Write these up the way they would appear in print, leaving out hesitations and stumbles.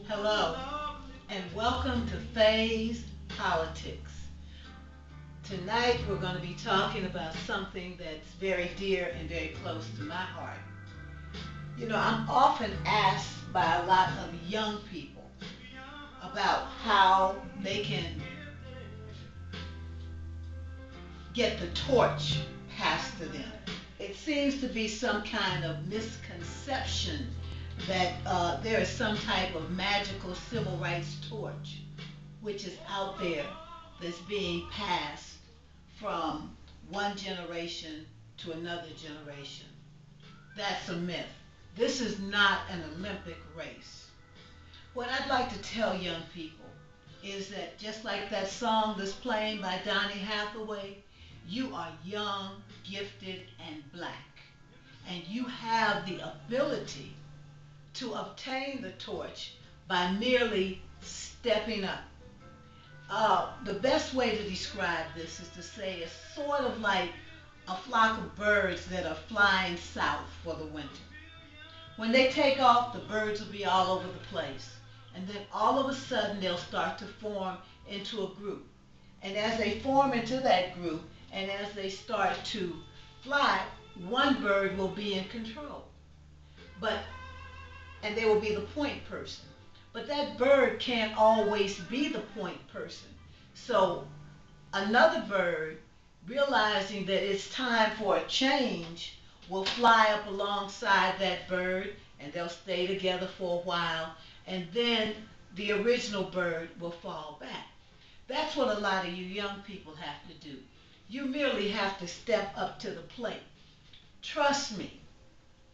Hello, and welcome to Phase Politics. Tonight we're going to be talking about something that's very dear and very close to my heart. I'm often asked by a lot of young people about how they can get the torch passed to them. It seems to be some kind of misconception that there is some type of magical civil rights torch which is out there that's being passed from one generation to another generation. That's a myth. This is not an Olympic race. What I'd like to tell young people is that just like that song that's playing by Donny Hathaway, you are young, gifted, and black. And you have the ability to obtain the torch by merely stepping up. The best way to describe this is to say it's sort of like a flock of birds that are flying south for the winter. When they take off, the birds will be all over the place. And then all of a sudden, they'll start to form into a group. And as they form into that group, and as they start to fly, one bird will be in control. But and they will be the point person. But that bird can't always be the point person. So another bird, realizing that it's time for a change, will fly up alongside that bird and they'll stay together for a while, and then the original bird will fall back. That's what a lot of you young people have to do. You merely have to step up to the plate. Trust me,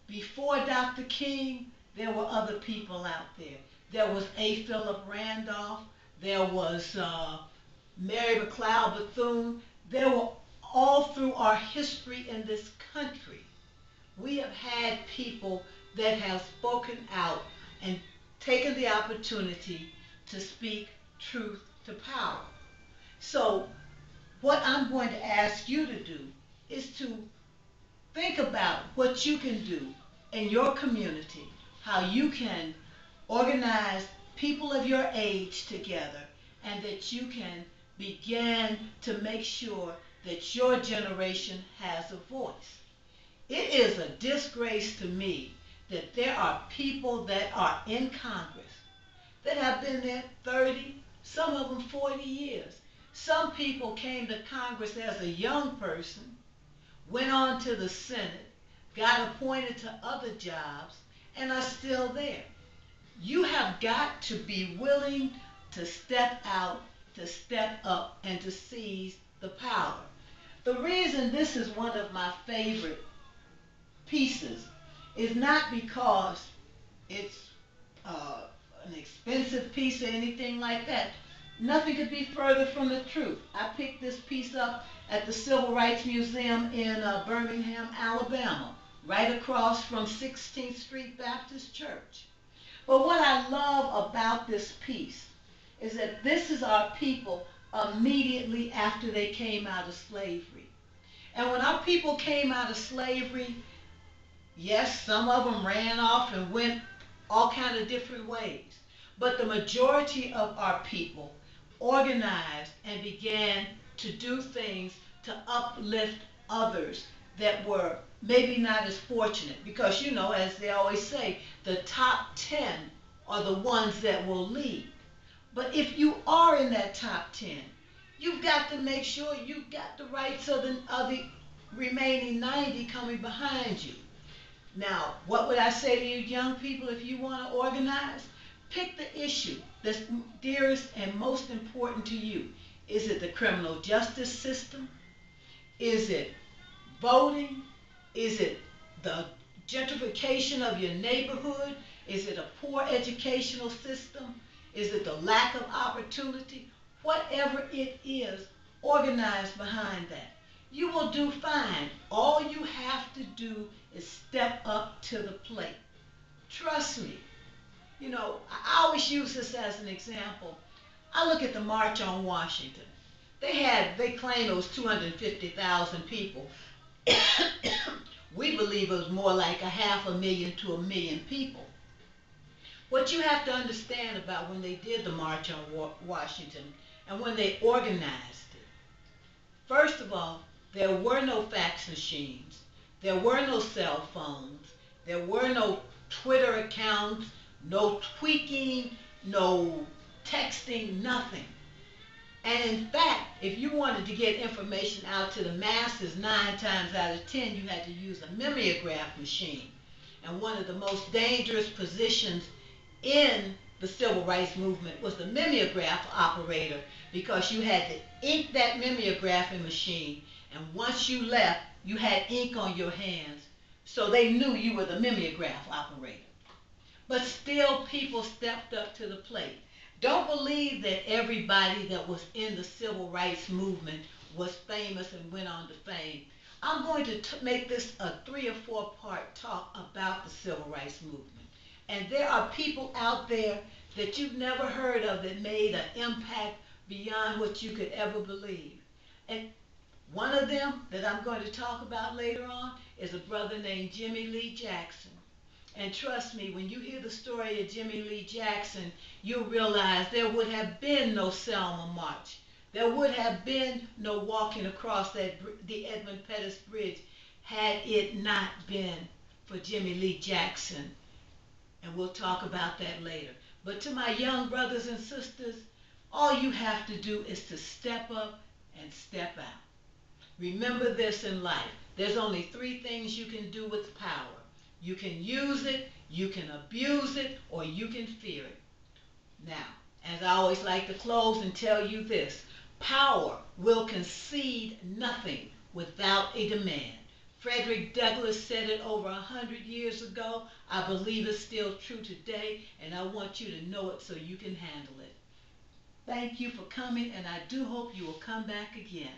before Dr. King, there were other people out there. There was A. Philip Randolph. There was Mary McLeod Bethune. There were all through our history in this country. We have had people that have spoken out and taken the opportunity to speak truth to power. So what I'm going to ask you to do is to think about what you can do in your community, how you can organize people of your age together, and that you can begin to make sure that your generation has a voice. It is a disgrace to me that there are people that are in Congress that have been there 30, some of them 40 years. Some people came to Congress as a young person, went on to the Senate, got appointed to other jobs, and are still there. You have got to be willing to step out, to step up, and to seize the power. The reason this is one of my favorite pieces is not because it's uh, an expensive piece or anything like that. Nothing could be further from the truth. I picked this piece up at the Civil Rights Museum in Birmingham, Alabama, right across from 16th Street Baptist Church. But what I love about this piece is that this is our people immediately after they came out of slavery. And when our people came out of slavery, yes, some of them ran off and went all kind of different ways. But the majority of our people organized and began to do things to uplift others that were maybe not as fortunate. Because, as they always say, the top 10 are the ones that will lead. But if you are in that top 10, you've got to make sure you've got the rights of the remaining 90 coming behind you. Now, what would I say to you young people if you want to organize? Pick the issue that's dearest and most important to you. Is it the criminal justice system? Is it voting? Is it the gentrification of your neighborhood? Is it a poor educational system? Is it the lack of opportunity? Whatever it is, organize behind that. You will do fine. All you have to do is step up to the plate. Trust me. I always use this as an example. I look at the March on Washington. They claim those 250,000 people. We believe it was more like a half a million to a million people. What you have to understand about when they did the March on Washington and when they organized it, first of all, there were no fax machines, there were no cell phones, there were no Twitter accounts, no tweaking, no texting, nothing. And in fact, if you wanted to get information out to the masses, 9 times out of 10, you had to use a mimeograph machine. And one of the most dangerous positions in the civil rights movement was the mimeograph operator, because you had to ink that mimeographing machine, and once you left, you had ink on your hands, so they knew you were the mimeograph operator. But still, people stepped up to the plate. Don't believe that everybody that was in the civil rights movement was famous and went on to fame. I'm going to make this a 3 or 4 part talk about the civil rights movement. And there are people out there that you've never heard of that made an impact beyond what you could ever believe. And one of them that I'm going to talk about later on is a brother named Jimmy Lee Jackson. And trust me, when you hear the story of Jimmy Lee Jackson, you'll realize there would have been no Selma March. There would have been no walking across the Edmund Pettus Bridge had it not been for Jimmy Lee Jackson. And we'll talk about that later. But to my young brothers and sisters, all you have to do is to step up and step out. Remember this in life. There's only 3 things you can do with power. You can use it, you can abuse it, or you can fear it. Now, as I always like to close and tell you this, power will concede nothing without a demand. Frederick Douglass said it over 100 years ago. I believe it's still true today, and I want you to know it so you can handle it. Thank you for coming, and I do hope you will come back again.